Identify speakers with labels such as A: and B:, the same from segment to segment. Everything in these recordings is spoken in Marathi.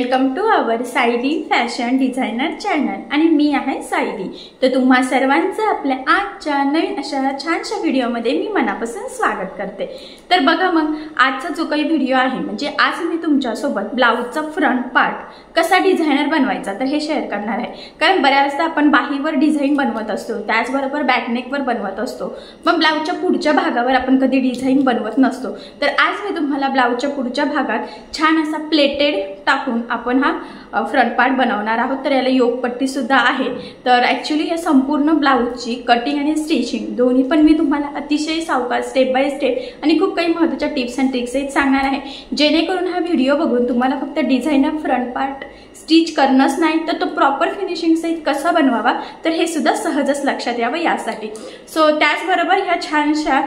A: Welcome to our Sayali fashion designer channel आणि मी आहे सायली। तर तुम्हा सर्वांचं आपल्या आजच्या नवीन अशा छानशा व्हिडिओमध्ये मी मनापासून स्वागत करते। तर बघा मग आजचा जो काही व्हिडिओ आहे म्हणजे आज मी तुमच्यासोबत ब्लाउजचा फ्रंट पार्ट कसा डिझायनर बनवायचा तर हे शेअर करणार आहे। कारण बऱ्याचदा आपण बाहीवर डिझाइन बनवत असतो, त्याचबरोबर बॅकनेकवर बनवत असतो, मग ब्लाउजच्या पुढच्या भागावर आपण कधी डिझाइन बनवत नसतो। तर आज मी तुम्हाला ब्लाउजच्या पुढच्या भागात छान असा प्लेटेड टाकून आपण हा फ्रंट पार्ट बनवणार आहोत। तर याला योगपट्टी सुद्धा आहे। तर ॲक्च्युअली या संपूर्ण ब्लाउजची कटिंग आणि स्टिचिंग दोन्ही पण मी तुम्हाला अतिशय सावकाश स्टेप बाय स्टेप आणि खूप काही महत्त्वाच्या टिप्स अँड ट्रिक्स सहित सांगणार आहे, जेणेकरून हा व्हिडिओ बघून तुम्हाला फक्त डिझायनर फ्रंट पार्ट स्टिच करणंच नाही तर तो प्रॉपर फिनिशिंग सहित कसा बनवावा तर हे सुद्धा सहजच लक्षात यावं यासाठी। सो त्याचबरोबर ह्या छानशा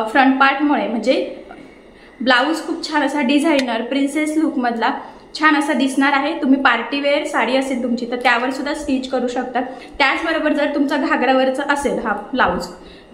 A: फ्रंट पार्टमुळे म्हणजे ब्लाउज खूप छान असा डिझायनर प्रिन्सेस लुक मधला छान असा दिसणार आहे। तुम्ही पार्टी वेअर साडी असेल तुमची तर त्यावर सुद्धा स्टिच करू शकता। त्याचबरोबर जर तुमचा घागरावरचा असेल हा ब्लाउज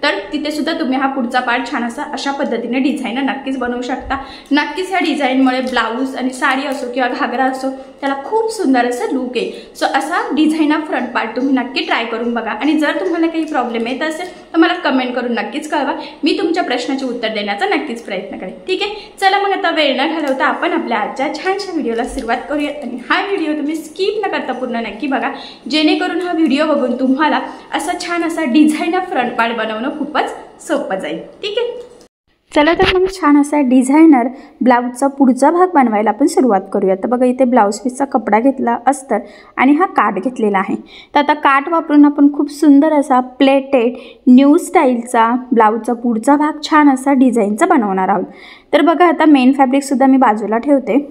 A: तर तिथे सुद्धा तुम्ही हा पुढचा पार्ट छान असा अशा पद्धतीने डिझाइनर नक्कीच बनवू शकता। नक्कीच ह्या डिझाइनमुळे ब्लाउज आणि साडी असो किंवा घागरा असो त्याला खूप सुंदर असं लुक आहे। सो असा डिझाइनर फ्रंट पार्ट तुम्ही नक्की ट्राय करून बघा आणि जर तुम्हाला काही प्रॉब्लेम येत असेल तर मला कमेंट करून नक्कीच कळवा, मी तुमच्या प्रश्नाचे उत्तर देण्याचा नक्कीच प्रयत्न करेन। ठीक आहे, चला मग आता वेळ न घालवता आपण आपल्या आजच्या छानशा व्हिडिओला सुरुवात करूया आणि हा व्हिडिओ तुम्ही स्किप न करता पूर्ण नक्की बघा, जेणेकरून हा व्हिडिओ बघून तुम्हाला असा छान असा डिझाइनर फ्रंट पार्ट बनवणं खूपच सोपं जाईल। ठीक आहे, चला तर मग छान असा डिझायनर ब्लाउजचा पुढचा भाग बनवायला आपण सुरुवात करूया। तर बघा इथे ब्लाउज पीसचा कपडा घेतला अस्तर आणि हा काठ घेतलेला आहे। तर आता काठ वापरून आपण खूप सुंदर असा प्लेटेड न्यू स्टाईलचा ब्लाउजचा पुढचा भाग छान असा डिझाईनचा बनवणार आहोत। तर बघा आता मेन फॅब्रिक सुद्धा मी बाजूला ठेवते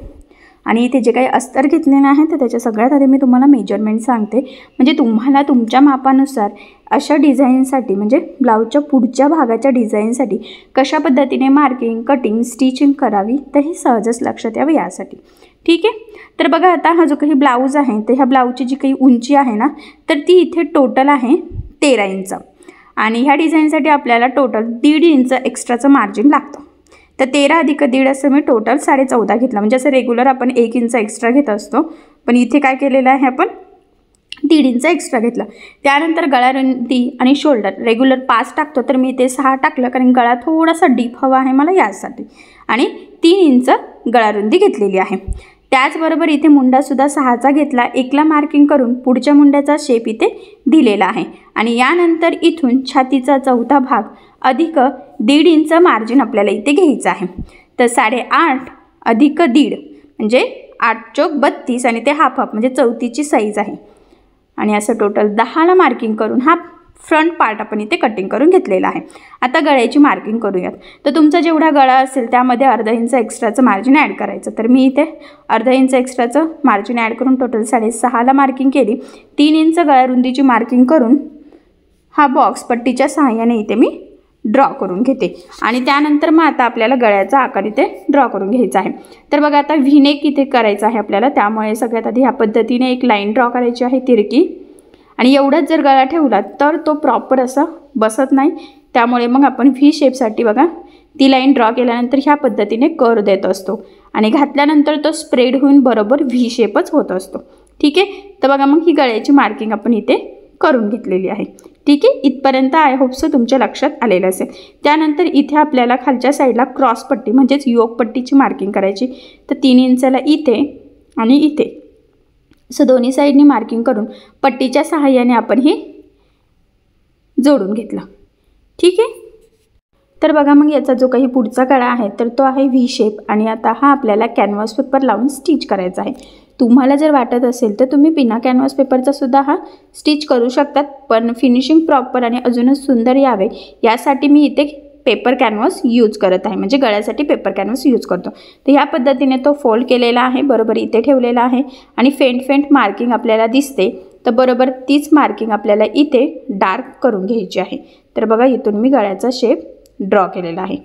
A: आणि इथे जे काही अस्तर घेतलेलं आहे तर त्याच्या सगळ्यात आधी मी तुम्हाला मेजरमेंट सांगते, म्हणजे तुम्हाला तुमच्या मापानुसार अशा डिझाईनसाठी म्हणजे ब्लाउजच्या पुढच्या भागाच्या डिझाईनसाठी कशा पद्धतीने मार्किंग कटिंग स्टिचिंग करावी तर हे सहजच लक्षात यावं यासाठी। ठीक आहे, तर बघा आता हा जो काही ब्लाऊज आहे तर ह्या ब्लाऊजची जी काही उंची आहे ना तर ती इथे टोटल आहे 13 इंच आणि ह्या डिझाईनसाठी आपल्याला टोटल 1.5 इंच एक्स्ट्राचं मार्जिन लागतं। तर 13 अधिक 1.5 असं मी टोटल 14.5 घेतला, म्हणजे असं रेग्युलर आपण 1 इंच एक्स्ट्रा घेत असतो पण इथे काय केलेलं आहे आपण 1.5 इंच एक्स्ट्रा घेतला। त्यानंतर गळारुंदी आणि शोल्डर रेग्युलर 5 टाकतो तर मी इथे 6 टाकलं, कारण गळा थोडासा डीप हवा आहे मला यासाठी, आणि 3 इंच गळारुंदी घेतलेली आहे। त्याचबरोबर इथे मुंडासुद्धा 6चा घेतला, 1ला मार्किंग करून पुढच्या मुंड्याचा शेप इथे दिलेला आहे आणि यानंतर इथून छातीचा चौथा भाग अधिक 1.5 इंच मार्जिन आपल्याला इथे घ्यायचं आहे। तर 8.5 अधिक 1.5 म्हणजे 8 चौक 32 आणि ते हाफ म्हणजे 34ची साईज आहे आणि असं टोटल 10ला मार्किंग करून हा फ्रंट पार्ट आपण इथे कटिंग करून घेतलेला आहे। आता गळ्याची मार्किंग करूयात। तर तुमचा जेवढा गळा असेल त्यामध्ये 1/2 इंच एक्स्ट्राचं मार्जिन ॲड करायचं। तर मी इथे 1/2 इंच एक्स्ट्राचं मार्जिन ॲड करून टोटल 6.5ला मार्किंग केली। 3 इंच गळारुंदीची मार्किंग करून हा बॉक्स पट्टीच्या सहाय्याने इथे मी ड्रॉ करून घेते आणि त्यानंतर मग आता आपल्याला गळ्याचा आकार इथे ड्रॉ करून घ्यायचा आहे। तर बघा आता व्हीनेक इथे करायचा आहे आपल्याला, त्यामुळे सगळ्यात आधी ह्या पद्धतीने एक लाईन ड्रॉ करायची आहे तिरकी, आणि एवढाच जर गळा ठेवला तर तो प्रॉपर असा बसत नाही, त्यामुळे मग आपण व्ही शेपसाठी बघा ती लाईन ड्रॉ केल्यानंतर ह्या पद्धतीने कर्व देत असतो आणि घातल्यानंतर तो स्प्रेड होऊन बरोबर व्ही शेपच होत असतो। ठीक आहे, तर बघा मग ही गळ्याची मार्किंग आपण इथे करून घेतलेली आहे। ठीक आहे, इथपर्यंत आय होप सो तुमच्या लक्षात आलेलं असेल। त्यानंतर इथे आपल्याला खालच्या साईडला क्रॉस पट्टी म्हणजेच योग पट्टीची मार्किंग करायची। तर 3 इंचला इथे आणि इथे असं दोन्ही साईडनी मार्किंग करून पट्टीच्या सहाय्याने आपण हे जोडून घेतलं। ठीक आहे, तर बघा मग याचा जो काही पुढचा गळा आहे तर तो आहे व्ही शेप आणि आता हा आपल्याला कॅनव्हास पेपर लावून स्टिच करायचा आहे। तुम्हाला जर वाटत असेल तर तुम्ही बिना कॅनव्हास पेपरचा सुद्धा हा स्टिच करू शकतात, पण फिनिशिंग प्रॉपर आणि अजूनच सुंदर यावे यासाठी मी इथे पेपर कॅनव्हास यूज करत आहे, म्हणजे गळ्यासाठी पेपर कॅनव्हास यूज करतो। तर ह्या पद्धतीने तो फोल्ड केलेला आहे, बरोबर इथे ठेवलेला आहे आणि फेंट मार्किंग आपल्याला दिसते तर बरोबर तीच मार्किंग आपल्याला इथे डार्क करून घ्यायची आहे। तर बघा इथून मी गळ्याचा शेप ड्रॉ केलेला आहे।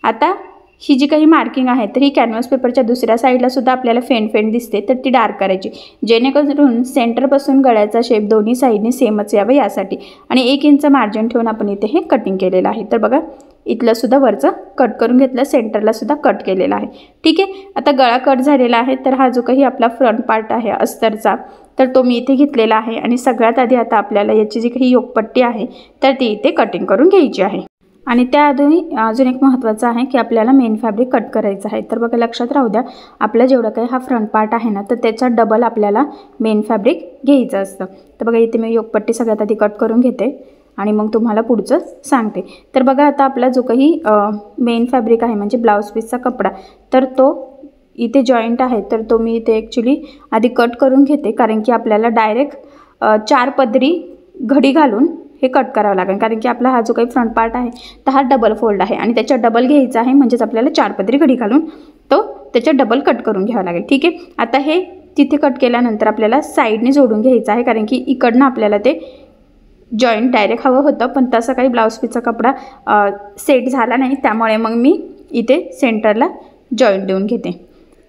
A: आता ही जी काही मार्किंग आहे तर ही कॅनव्हास पेपरच्या दुसऱ्या साईडला सुद्धा आपल्याला फेंट दिसते तर ती डार्क करायची, जेणेकरून सेंटरपासून गळ्याचा शेप दोन्ही साईडने सेमच यावं यासाठी, आणि 1 इंच मार्जिन ठेवून आपण इथे हे कटिंग केलेलं आहे। तर बघा इथलं सुद्धा वरचं कट करून घेतलं, सेंटरला सुद्धा कट केलेला आहे. ठीक आहे. आता गळा कट झालेला आहे, तर हा जो काही आपला फ्रंट पार्ट आहे अस्तरचा, तर तो मी इथे घेतलेला आहे. आणि सगळ्यात आधी आता आपल्याला याची जी काही योगपट्टी आहे तर ती इथे कटिंग करून घ्यायची आहे. आणि त्याआधी अजून एक महत्त्वाचं आहे की आपल्याला मेन फॅब्रिक कट करायचं आहे. तर बघा लक्षात राहू द्या, आपला जेवढा काही हा फ्रंट पार्ट आहे ना तर त्याचा डबल आपल्याला मेन फॅब्रिक घ्यायचं असतं. तर बघा इथे मी योगपट्टी सगळ्यात आधी कट करून घेते आणि मग तुम्हाला पुढचं सांगते. तर बघा आता आपला जो काही मेन फॅब्रिक आहे म्हणजे ब्लाऊज पीसचा कपडा, तर तो इथे जॉईंट आहे, तर तो मी इथे ॲक्च्युली आधी कट करून घेते, कारण की आपल्याला डायरेक्ट 4 पदरी घडी घालून हे कट करावं लागेल. कारण की आपला हा जो काही फ्रंट पार्ट आहे तर हा डबल फोल्ड आहे आणि त्याच्या डबल घ्यायचा आहे, म्हणजेच आपल्याला 4 पदरी घडी घालून तो त्याच्या डबल कट करून घ्यावा लागेल. ठीक आहे. आता हे तिथे कट केल्यानंतर आपल्याला साईडने जोडून घ्यायचं आहे, कारण की इकडनं आपल्याला ते जॉईंट डायरेक्ट हवं होतं, पण तसं काही ब्लाऊज पीसचा कपडा सेट झाला नाही, त्यामुळे मग मी इथे सेंटरला जॉईंट देऊन घेते.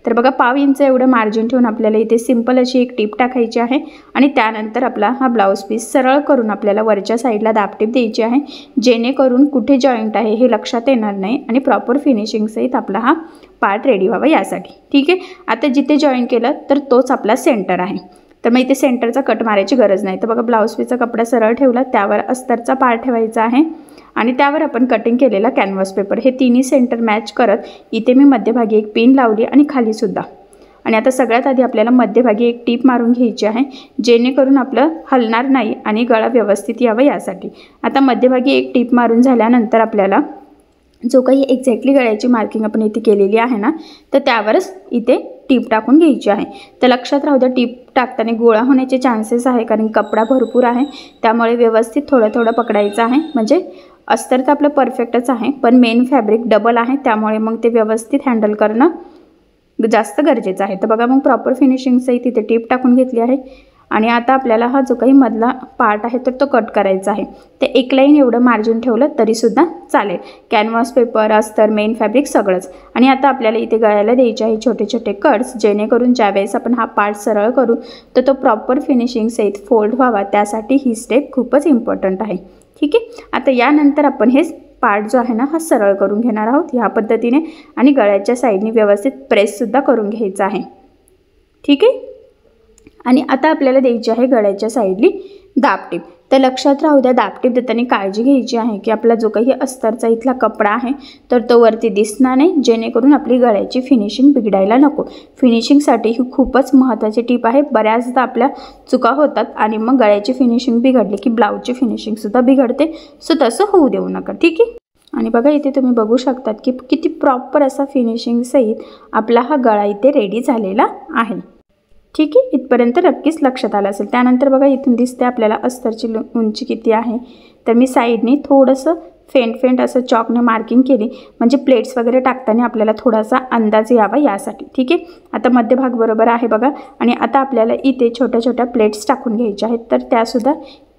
A: तर बघा 1/2 इंच एवढं मार्जिन ठेवून आपल्याला इथे सिंपल अशी एक टीप टाकायची आहे आणि त्यानंतर आपला हा ब्लाऊज पीस सरळ करून आपल्याला वरच्या साईडला दाबटीप द्यायची आहे, जेणेकरून कुठे जॉईंट आहे हे लक्षात येणार नाही आणि प्रॉपर फिनिशिंगसहित आपला हा पार्ट रेडी व्हावा यासाठी. ठीक आहे. आता जिथे जॉईंट केलं तर तोच आपला सेंटर आहे, तर मग इथे सेंटरचा कट मारायची गरज नाही. तर बघा ब्लाऊज पीसचा कपडा सरळ ठेवला, त्यावर अस्तरचा पार्ट ठेवायचा आहे आणि त्यावर आपण कटिंग केलेला कॅनव्हास पेपर, हे तिन्ही सेंटर मॅच करत इथे मी मध्यभागी एक पिन लावली आणि खाली सुद्धा. आणि आता सगळ्यात आधी आपल्याला मध्यभागी एक टीप मारून घ्यायची आहे, जेणेकरून आपलं हलणार नाही आणि गळा व्यवस्थित यावं यासाठी. आता मध्यभागी एक टीप मारून झाल्यानंतर आपल्याला जो काही एक्झॅक्टली गळ्याची मार्किंग आपण इथे केलेली आहे ना तर त्यावरच इथे टीप टाकून घ्यायची आहे. तर लक्षात राहू द्या, टीप टाकताना गोळा होण्याचे चान्सेस आहे, कारण कपडा भरपूर आहे, त्यामुळे व्यवस्थित थोडं थोडं पकडायचं आहे. म्हणजे अस्तर तर आपलं परफेक्टच आहे, पण मेन फॅब्रिक डबल आहे, त्यामुळे मग ते व्यवस्थित हँडल करणं जास्त गरजेचं आहे. तर बघा मग प्रॉपर फिनिशिंगसहित इथे टीप टाकून घेतली आहे. आणि आता आपल्याला हा जो काही मधला पार्ट आहे तर तो कट करायचा आहे. ते एक लाईन एवढं मार्जिन ठेवलं तरीसुद्धा चालेल. कॅनव्हास पेपर, अस्तर, मेन फॅब्रिक सगळंच. आणि आता आपल्याला इथे गळ्याला द्यायचे आहे छोटे छोटे कट्स, जेणेकरून ज्यावेळेस आपण हा पार्ट सरळ करू तर तो प्रॉपर फिनिशिंगसहित फोल्ड व्हावा, त्यासाठी ही स्टेप खूपच इम्पॉर्टंट आहे. ठीक आहे. आता यानंतर आपण हे पार्ट जो आहे ना हा सरळ करून घेणार आहोत ह्या पद्धतीने, आणि गळ्याच्या साईडने व्यवस्थित प्रेससुद्धा करून घ्यायचं आहे. ठीक आहे. आणि आता आपल्याला द्यायची आहे गळ्याच्या साईडली दाबटीप. तर लक्षात राहू द्या, दाबटीप देताना काळजी घ्यायची आहे की आपला जो काही अस्तरचा इथला कपडा आहे तर तो वरती दिसणार नाही, जेणेकरून आपली गळ्याची फिनिशिंग बिघडायला नको. फिनिशिंगसाठी ही खूपच महत्त्वाची टीप आहे. बऱ्याचदा आपल्या चुका होतात आणि मग गळ्याची फिनिशिंग बिघडली की ब्लाऊजची फिनिशिंगसुद्धा बिघडते, सो तसं होऊ देऊ नका. ठीक आहे. आणि बघा इथे तुम्ही बघू शकतात की किती प्रॉपर असा फिनिशिंगसहित आपला हा गळा इथे रेडी झालेला आहे. ठीक आहे. इथपर्यंत नक्कीच लक्षात आलं असेल. त्यानंतर बघा इथून दिसते आपल्याला अस्तरची उंची किती आहे, तर मी साईडने थोडंसं फेंट असं चॉकने मार्किंग केली, म्हणजे प्लेट्स वगैरे टाकताना आपल्याला थोडासा अंदाज यावा यासाठी. ठीक आहे. आता मध्यभाग बरोबर आहे बघा. आणि आता आपल्याला इथे छोट्या छोट्या प्लेट्स टाकून घ्यायच्या आहेत, तर त्यासुद्धा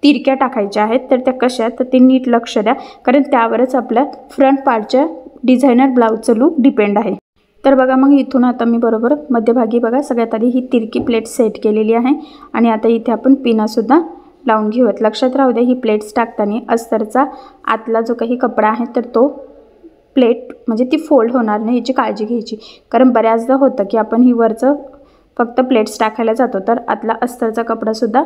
A: तिरक्या टाकायच्या आहेत. तर त्या कशा, तर ते नीट लक्ष द्या, कारण त्यावरच आपल्या फ्रंट पार्टच्या डिझायनर ब्लाऊजचं लूक डिपेंड आहे. तर बघा मग इथून आता मी बरोबर मध्यभागी बघा सगळ्यात आधी ही तिरकी प्लेट सेट केलेली आहे आणि आता इथे आपण पिनासुद्धा लावून घेऊयात. लक्षात राहू द्या, ही प्लेट्स टाकताना अस्तरचा आतला जो काही कपडा आहे तर तो प्लेट म्हणजे ती फोल्ड होणार नाही याची काळजी घ्यायची, कारण बऱ्याचदा होतं की आपण ही वरचं फक्त प्लेट्स टाकायला जातो तर आतला अस्तरचा कपडासुद्धा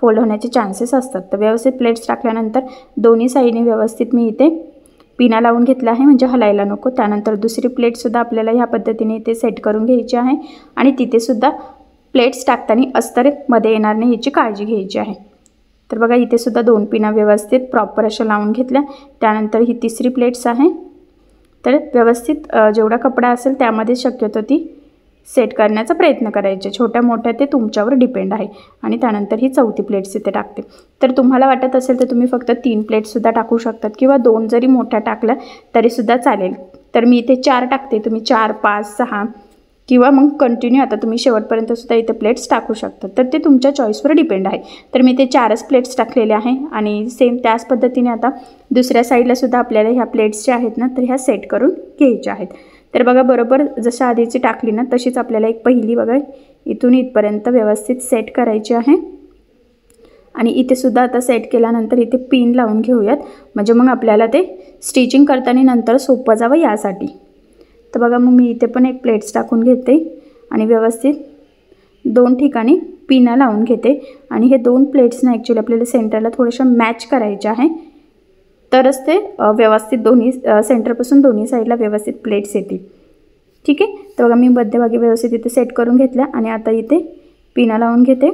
A: फोल्ड होण्याचे चान्सेस असतात. तर व्यवस्थित प्लेट्स टाकल्यानंतर दोन्ही साईडने व्यवस्थित मी इथे पिना लावून घेतला आहे, म्हणजे हलायला नको. त्यानंतर दुसरी प्लेटसुद्धा आपल्याला ह्या पद्धतीने इथे सेट करून घ्यायची आहे आणि तिथेसुद्धा प्लेट्स टाकताना अस्तर मध्ये येणार नाही याची काळजी घ्यायची आहे. तर बघा इथे सुद्धा 2 पिना व्यवस्थित प्रॉपर अशा लावून घेतल्या. त्यानंतर ही तिसरी प्लेट्स आहे, तर व्यवस्थित जेवढा कपडा असेल त्यामध्ये शक्यतो ती सेट करण्याचा प्रयत्न करायचे. छोट्या मोठ्या ते तुमच्यावर डिपेंड आहे. आणि त्यानंतर ही चौथी प्लेट्स इथे टाकते. तर तुम्हाला वाटत असेल तर तुम्ही फक्त 3 प्लेट्ससुद्धा टाकू शकतात किंवा 2 जरी मोठ्या टाकल्या तरीसुद्धा चालेल. तर मी इथे 4 टाकते, तुम्ही 4, 5, 6 किंवा मग कंटिन्यू आता तुम्ही शेवटपर्यंतसुद्धा इथे प्लेट्स टाकू शकता. तर ते तुमच्या चॉईसवर डिपेंड आहे. तर मी ते 4च प्लेट्स टाकलेले आहे आणि सेम त्याच पद्धतीने आता दुसऱ्या साईडलासुद्धा आपल्याला ह्या प्लेट्स ज्या आहेत ना तर ह्या सेट करून घ्यायच्या आहेत. तर बघा बरोबर जशा आधीची टाकली ना तशीच आपल्याला एक पहिली बघा इथून इथपर्यंत व्यवस्थित सेट करायची आहे. आणि इथे सुद्धा आता सेट केल्यानंतर इथे पिन लावून घेऊयात, म्हणजे मग आपल्याला ते स्टिचिंग करताना नंतर सोपं जावं यासाठी. तर बघा मग मी इथे पण एक प्लेट्स टाकून घेते आणि व्यवस्थित 2 ठिकाणी पिना लावून घेते. आणि हे 2 प्लेट्सना ॲक्च्युली आपल्याला सेंटरला थोड्याशा मॅच करायच्या आहे, तरच ते व्यवस्थित दोन्ही सेंटरपासून दोन्ही साईडला व्यवस्थित प्लेट्स येतील. ठीक आहे. तर बघा मी मध्यभागी व्यवस्थित इथे सेट करून घेतल्या आणि आता इथे पिना लावून घेते.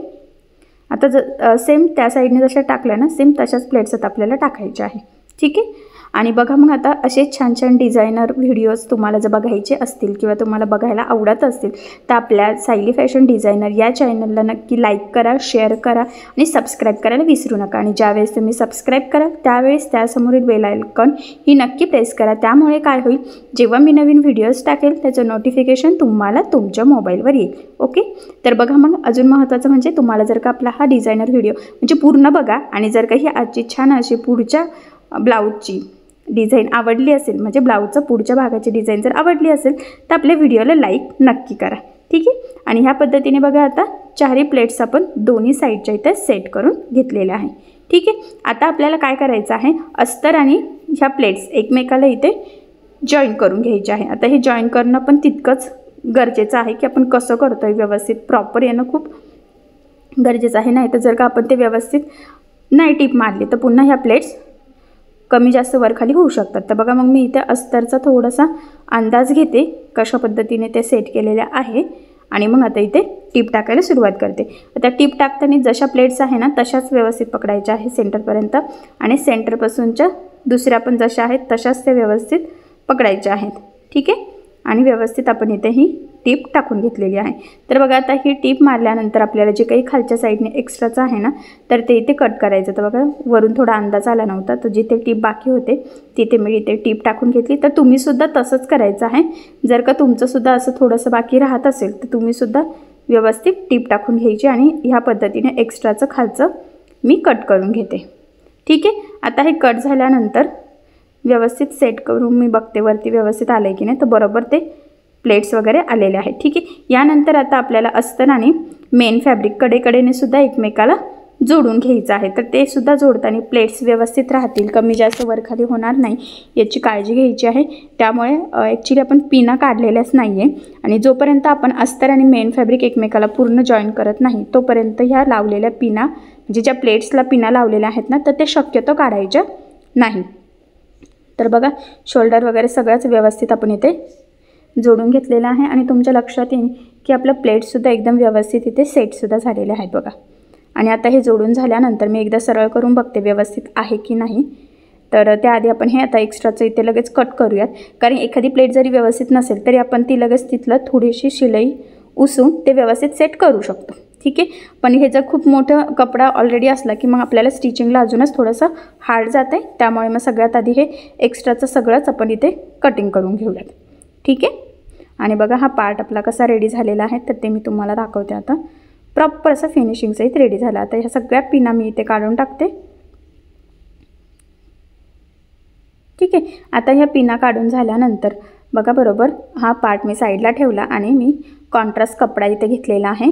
A: आता सेम त्या साईडने जशा टाकल्या ना, सेम तशाच प्लेट्स आता आपल्याला टाकायच्या आहे. ठीक आहे. आणि बघा मग आता असे छान छान डिझायनर व्हिडिओज तुम्हाला जर बघायचे असतील किंवा तुम्हाला बघायला आवडत असतील तर आपल्या सायली फॅशन डिझायनर या चॅनलला नक्की लाईक करा, शेअर करा आणि सबस्क्राईब करायला विसरू नका. आणि ज्यावेळेस तुम्ही सबस्क्राईब करा त्यावेळेस त्यासमोरील बेल आयकॉन ही नक्की प्रेस करा. त्यामुळे काय होईल, जेव्हा मी नवीन व्हिडिओज टाकेल त्याचं नोटिफिकेशन तुम्हाला तुमच्या मोबाईलवर येईल. ओके. तर बघा मग अजून महत्त्वाचं म्हणजे तुम्हाला जर का आपला हा डिझायनर व्हिडिओ म्हणजे पूर्ण बघा आणि जर का ही आजची छान अशी पुढच्या ब्लाऊजची डिझाईन आवडली असेल, म्हणजे ब्लाऊजचं पुढच्या भागाची डिझाईन जर आवडली असेल तर आपल्या व्हिडिओला लाईक नक्की करा. ठीक आहे. आणि ह्या पद्धतीने बघा आता 4 प्लेट्स आपण दोन्ही साईडच्या इथे सेट करून घेतलेल्या आहे. ठीक आहे. आता आपल्याला काय करायचं आहे, अस्तर आणि ह्या प्लेट्स एकमेकाला इथे जॉईन करून घ्यायचे आहे. आता हे जॉईन करणं पण तितकंच गरजेचं आहे की आपण कसं करतोय व्यवस्थित प्रॉपर येणं खूप गरजेचं आहे. नाही तर जर का आपण ते व्यवस्थित नाही टीप मारली तर पुन्हा ह्या प्लेट्स कमी जास्त वरखाली होऊ शकतात. तर बघा मग मी इथे अस्तरचा थोडासा अंदाज घेते कशा पद्धतीने ते सेट केलेल्या आहे आणि मग आता इथे टीप टाकायला सुरुवात करते. आता टीप टाकताना जशा प्लेट्स आहे ना तशाच व्यवस्थित पकडायच्या आहे सेंटरपर्यंत आणि सेंटरपासूनच्या दुसऱ्या पण जशा आहेत तशाच ते व्यवस्थित पकडायच्या आहेत. ठीक आहे. आणि व्यवस्थित आपण इथे ही टीप टाकून घेतलेली आहे. तर बघा आता ही टीप मारल्यानंतर आपल्याला जे काही खालच्या साईडने एक्स्ट्राचं आहे ना तर ते इथे कट करायचं. तर बघा वरून थोडा अंदाज आला नव्हता, तर जिथे टीप बाकी होते तिथे मी इथे टीप टाकून घेतली. तर तुम्हीसुद्धा तसंच करायचं आहे. जर का तुमचंसुद्धा असं थोडंसं बाकी राहत असेल तर तुम्हीसुद्धा व्यवस्थित टीप टाकून घ्यायची आणि ह्या पद्धतीने एक्स्ट्राचं खालचं मी कट करून घेते. ठीक आहे. आता हे कट झाल्यानंतर व्यवस्थित सेट करून मी बघते वरती व्यवस्थित आलं आहे की नाही, तर बरोबर ते प्लेट्स वगैरे आलेले आहेत. ठीक आहे. यानंतर आता आपल्याला अस्तर आणि मेन फॅब्रिक कडेकडेने सुद्धा एकमेकाला जोडून घ्यायचं आहे. तर ते सुद्धा जोडताना प्लेट्स व्यवस्थित राहतील, कमी जास्त वरखाली होणार नाही याची काळजी घ्यायची आहे. त्यामुळे ॲक्च्युली आपण पिना काढलेल्याच नाही आहे आणि जोपर्यंत आपण अस्तर आणि मेन फॅब्रिक एकमेकाला पूर्ण जॉईन करत नाही तोपर्यंत ह्या लावलेल्या पिना म्हणजे ज्या प्लेट्सला पिना लावलेल्या आहेत ना तर ते शक्यतो काढायच्या नाही. तर बघा शोल्डर वगैरे सगळंच व्यवस्थित आपण इथे जोडून घेतलेलं आहे आणि तुमच्या लक्षात येईल की आपलं प्लेट्ससुद्धा एकदम व्यवस्थित इथे सेटसुद्धा झालेले आहेत बघा. आणि आता हे जोडून झाल्यानंतर मी एकदा सरळ करून बघते व्यवस्थित आहे की नाही. तर त्याआधी आपण हे आता एक्स्ट्राचं इथे लगेच कट करूयात, कारण एखादी प्लेट जरी व्यवस्थित नसेल तरी आपण ती लगेच तिथलं थोडीशी शिलाई उसून ते व्यवस्थित सेट करू शकतो. ठीक आहे. पण हे जर खूप मोठं कपडा ऑलरेडी असला की मग आपल्याला स्टिचिंगला अजूनच थोडंसं हार्ड जातं आहे. त्यामुळे मग सगळ्यात आधी हे एक्स्ट्राचं सगळंच आपण इथे कटिंग करून घेऊयात. ठीक आहे. आणि बघा हा पार्ट आपला कसा रेडी झालेला आहे तर ते मी तुम्हाला दाखवते. आता प्रॉपर असं फिनिशिंगचं इथे रेडी झालं. आता ह्या सगळ्या पिना मी इथे काढून टाकते. ठीक आहे. आता ह्या पिना काढून झाल्यानंतर बघा बरोबर हा पार्ट मी साईडला ठेवला आणि मी कॉन्ट्रास्ट कपडा इथे घेतलेला आहे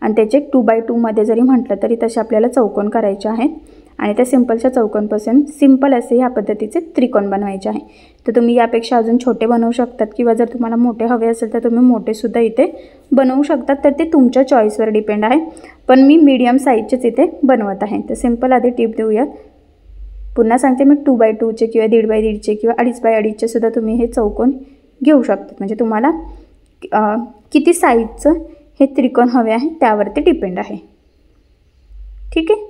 A: आणि त्याचे 2x2 मध्ये जरी म्हटलं तरी तसे आपल्याला चौकोन करायचे आहेत आणि त्या सिंपलच्या चौकोनपासून सिंपल असे ह्या पद्धतीचे त्रिकोण बनवायचे आहे. तर तुम्ही यापेक्षा अजून छोटे बनवू शकतात किंवा जर तुम्हाला मोठे हवे असेल तर तुम्ही मोठेसुद्धा इथे बनवू शकतात. तर ते तुमच्या चॉईसवर डिपेंड आहे. पण मी मीडियम साईजचेच इथे बनवत आहे. तर सिंपल आधी टिप देऊयात. पुन्हा सांगते मी 2x2चे किंवा 1.5x1.5चे किंवा 2.5x2.5चे सुद्धा तुम्ही हे चौकोन घेऊ शकतात. म्हणजे तुम्हाला किती साईजचं हे त्रिकोण हवे आहे त्यावरती डिपेंड आहे. ठीक आहे.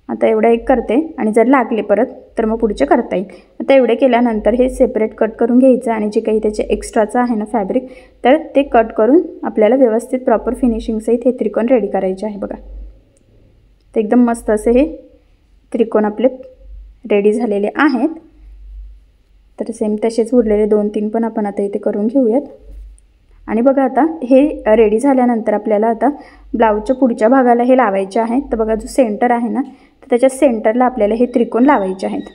A: आता एवढं एक करते आणि जर लागले परत तर मग पुढचे करता येईल. आता एवढे केल्यानंतर हे सेपरेट कट करून घ्यायचं आणि जे काही त्याचे एक्स्ट्राचं आहे ना फॅब्रिक तर ते कट करून आपल्याला व्यवस्थित प्रॉपर फिनिशिंगसहित हे त्रिकोण रेडी करायचे आहे बघा. तर एकदम मस्त असे हे त्रिकोण आपले रेडी झालेले आहेत. तर सेम तसेच उरलेले 2-3 पण आपण आता इथे करून घेऊयात. आणि बघा आता हे रेडी झाल्यानंतर आपल्याला आता ब्लाऊजच्या पुढच्या भागाला हे लावायचे आहेत. तर बघा जो सेंटर आहे ना तर त्याच्या सेंटरला आपल्याला हे त्रिकोण लावायचे आहेत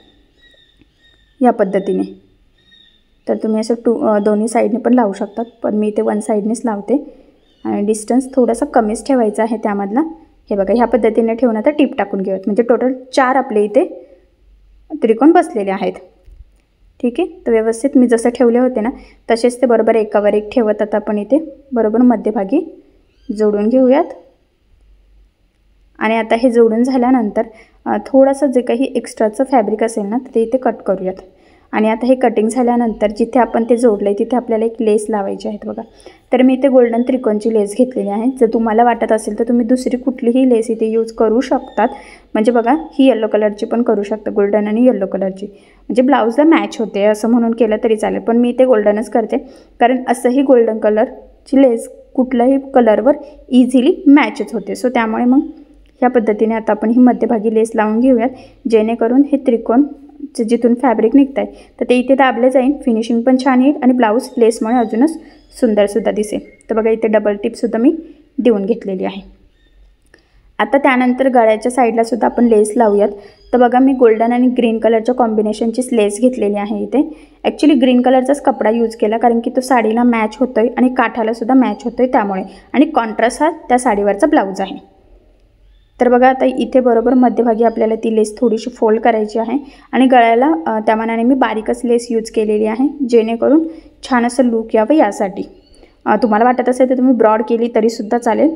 A: या पद्धतीने. तर तुम्ही असं दोन्ही साईडने पण लावू शकतात, पण मी इथे वन साईडनेच लावते आणि डिस्टन्स थोडासा कमीच ठेवायचा आहे त्यामधला, हे बघा ह्या पद्धतीने ठेवून आता टीप टाकून घेऊयात, म्हणजे टोटल 4 आपले इथे त्रिकोण बसलेले आहेत. ठीक आहे, तर व्यवस्थित मी जसं ठेवले होते ना तसेच ते बरोबर एकावर एक ठेवत आता आपण इथे बरोबर मध्यभागी जोडून घेऊयात. आणि आता हे जोडून झाल्यानंतर थोडंसं जे काही एक्स्ट्राचं फॅब्रिक असेल ना ते इथे कट करूयात. आणि आता हे कटिंग झाल्यानंतर जिथे आपण ते जोडलं आहे तिथे आपल्याला एक लेस लावायची आहेत बघा. तर मी इथे गोल्डन त्रिकोणची लेस घेतलेली आहे. जर तुम्हाला वाटत असेल तर तुम्ही दुसरी कुठलीही लेस इथे यूज करू शकतात. म्हणजे बघा ही येलो कलरची पण करू शकता, गोल्डन आणि येलो कलरची, म्हणजे ब्लाऊजला मॅच होते असं म्हणून केलं तरी चालेल. पण मी इथे गोल्डनच करते कारण असंही गोल्डन कलरची लेस कुठल्याही कलरवर इझिली मॅचच होते. सो त्यामुळे मग ह्या पद्धतीने आता आपण ही मध्यभागी लेस लावून घेऊयात, जेणेकरून हे त्रिकोण जिथून फॅब्रिक निघत आहे तर ते इथे दाबले जाईल, फिनिशिंग पण छान येईल आणि ब्लाऊज लेसमुळे अजूनच सुंदरसुद्धा दिसेल. तर बघा इथे डबल टिपसुद्धा मी देऊन घेतलेली आहे. आता त्यानंतर गळ्याच्या साईडला सुद्धा आपण लेस लावूयात. तर बघा मी गोल्डन आणि ग्रीन कलरच्या कॉम्बिनेशनचीच लेस घेतलेली आहे इथे. ॲक्च्युली ग्रीन कलरचाच कपडा यूज केला कारण की तो साडीला मॅच होतो आहे आणि काठालासुद्धा मॅच होतो आहे त्यामुळे, आणि कॉन्ट्रास्ट हा त्या साडीवरचा ब्लाऊज आहे. तर बघा आता इथे बरोबर मध्यभागी आपल्याला ती लेस थोडीशी फोल्ड करायची आहे आणि गळ्याला त्या मानाने मी बारीकच लेस यूज केलेली आहे, जेणेकरून छान असं लूक यावं यासाठी. तुम्हाला वाटत असेल तर तुम्ही ब्रॉड केली तरीसुद्धा चालेल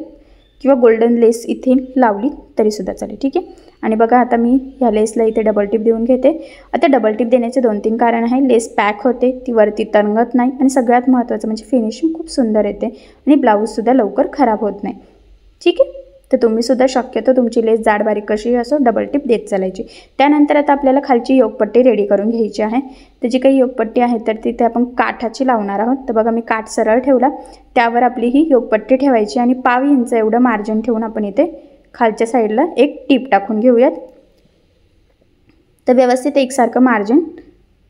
A: किंवा गोल्डन लेस इथे लावली तरीसुद्धा चालेल. ठीक आहे, आणि बघा आता मी ह्या लेसला इथे डबल टिप देऊन घेते. आता डबल टिप देण्याचे 2-3 कारण आहे. लेस पॅक होते, ती वरती तरंगत नाही आणि सगळ्यात महत्त्वाचं म्हणजे फिनिशिंग खूप सुंदर येते आणि ब्लाऊजसुद्धा लवकर खराब होत नाही. ठीक आहे, तर तुम्हीसुद्धा शक्यतो तुमची लेस जाड बारीक कशी असो डबल टिप देत चालायची. त्यानंतर आता आपल्याला खालची योगपट्टी रेडी करून घ्यायची आहे. तर जी काही योगपट्टी आहे तर तिथे आपण काठाची लावणार आहोत. तर बघा मी काठ सरळ ठेवला, त्यावर आपली ही योगपट्टी ठेवायची आणि 1/2 इंच एवढं मार्जिन ठेवून आपण इथे खालच्या साईडला एक टीप टाकून घेऊयात. तर व्यवस्थित एकसारखं मार्जिन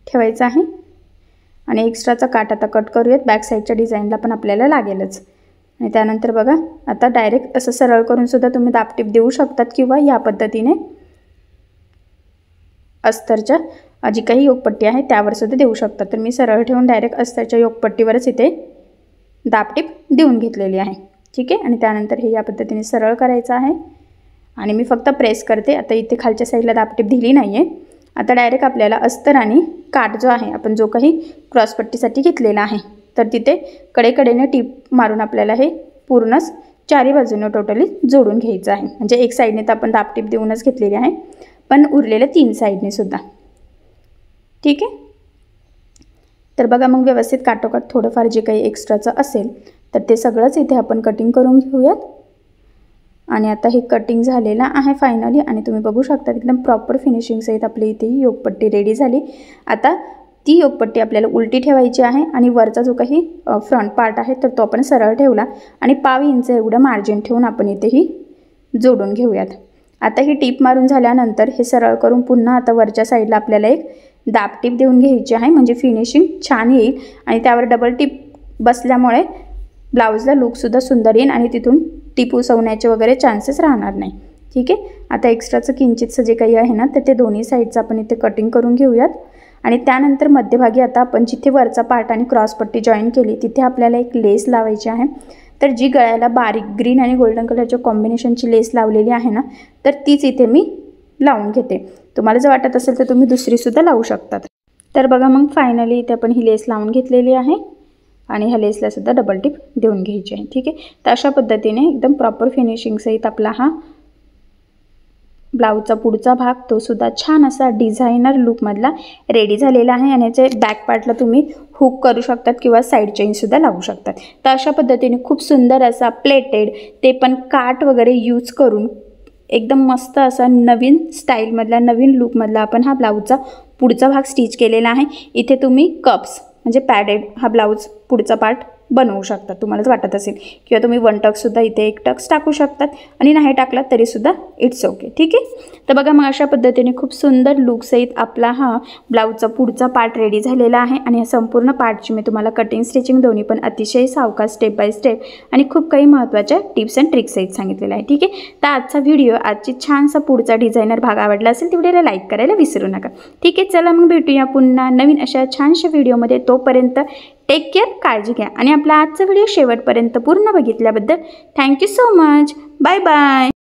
A: ठेवायचं आहे आणि एक्स्ट्राचा काठ आता कट करूयात. बॅक साईडच्या डिझाईनला पण आपल्याला लागेलच. आणि त्यानंतर बघा आता डायरेक्ट असं सरळ करून सुद्धा तुम्ही दाबटीप देऊ शकतात किंवा या पद्धतीने अस्तरच्या जी काही योगपट्टी आहे त्यावर सुद्धा देऊ शकतात. तर मी सरळ ठेवून डायरेक्ट अस्तरच्या योगपट्टीवरच इथे दाबटीप देऊन घेतलेली आहे. ठीक आहे, आणि त्यानंतर हे या पद्धतीने सरळ करायचं आहे आणि मी फक्त प्रेस करते. आता इथे खालच्या साईडला दाबटीप दिली नाही आहे. आता डायरेक्ट आपल्याला अस्तर आणि काठ जो आहे आपण जो काही क्रॉसपट्टीसाठी घेतलेला आहे तर तिथे कडेकडेने टीप मारून आपल्याला हे पूर्णच 4ही बाजूने टोटली जोडून घ्यायचं आहे. म्हणजे एक साईडने तर आपण दाबटीप देऊनच घेतलेली आहे, पण उरलेल्या 3 साईडने सुद्धा. ठीक आहे, तर बघा मग व्यवस्थित काठोकाठ थोडंफार जे काही एक्स्ट्राचं असेल तर ते सगळंच इथे आपण कटिंग करून घेऊयात. आणि आता हे कटिंग झालेलं आहे फायनली आणि तुम्ही बघू शकता एकदम प्रॉपर फिनिशिंग सहित आपली इथे ही योगपट्टी रेडी झाली. आता ती योगपट्टी आपल्याला उलटी ठेवायची आहे आणि वरचा जो काही फ्रंट पार्ट आहे तर तो आपण सरळ ठेवला आणि 1/2 इंच एवढं मार्जिन ठेवून आपण इथेही जोडून घेऊयात. आता ही टीप मारून झाल्यानंतर हे सरळ करून पुन्हा आता वरच्या साईडला आपल्याला एक दाबटीप देऊन घ्यायची आहे, म्हणजे फिनिशिंग छान येईल आणि त्यावर डबल टीप बसल्यामुळे ब्लाऊजला लुकसुद्धा सुंदर येईल आणि तिथून टीप उसवण्याचे वगैरे चान्सेस राहणार नाही. ठीक आहे, आता एक्स्ट्राचं किंचितचं जे काही आहे ना तर ते दोन्ही साईडचं आपण इथे कटिंग करून घेऊयात. आणि त्यानंतर मध्यभागी आता आपण जिथे वरचा पार्ट आणि क्रॉसपट्टी जॉईन केली तिथे आपल्याला एक लेस लावायची आहे. तर जी गळ्याला बारीक ग्रीन आणि गोल्डन कलरच्या कॉम्बिनेशनची लेस लावलेली आहे ना तर तीच इथे मी लावून घेते. तुम्हाला जर वाटत असेल तर तुम्ही दुसरीसुद्धा लावू शकतात. तर बघा मग फायनली इथे आपण ही लेस लावून घेतलेली आहे आणि ह्या लेसलासुद्धा डबल टिप देऊन घ्यायची आहे. ठीक आहे, तर अशा पद्धतीने एकदम प्रॉपर फिनिशिंगसहित आपला हा ब्लाऊजचा पुढचा भाग तो सुद्धा छान असा डिझायनर लुकमधला रेडी झालेला आहे. आणि याचे बॅक पार्टला तुम्ही हुक करू शकतात किंवा साईड चेनसुद्धा लावू शकतात. तर अशा पद्धतीने खूप सुंदर असा प्लेटेड ते पण काठ वगैरे यूज करून एकदम मस्त असा नवीन स्टाईलमधला नवीन लुकमधला आपण हा ब्लाऊजचा पुढचा भाग स्टिच केलेला आहे. इथे तुम्ही कप्स म्हणजे पॅडेड हा ब्लाऊज पुढचा पार्ट बनवू शकतात तुम्हाला जर वाटत असेल, किंवा तुम्ही 1 टक्ससुद्धा इथे 1 टक्स टाकू शकतात आणि नाही टाकलात तरीसुद्धा इट्स ओके. ठीक आहे, तर बघा मग अशा पद्धतीने खूप सुंदर लुकसहित आपला हा ब्लाऊजचा पुढचा पार्ट रेडी झालेला आहे. आणि या संपूर्ण पार्टची मी तुम्हाला कटिंग स्टिचिंग दोन्ही पण अतिशय सावकाश स्टेप बाय स्टेप आणि खूप काही महत्त्वाच्या टिप्स अँड ट्रिक्ससहित सांगितलेलं आहे. ठीक आहे, तर आजचा व्हिडिओ आजची छानसा पुढचा डिझायनर भाग आवडला असेल तर व्हिडिओला लाईक करायला विसरू नका. ठीक आहे, चला मग भेटूया पुन्हा नवीन अशा छानशा व्हिडिओमध्ये. तोपर्यंत टेक केअर, काळजी घ्या आणि आपला आजचा व्हिडिओ शेवटपर्यंत पूर्ण बघितल्याबद्दल thank you so much. Bye bye.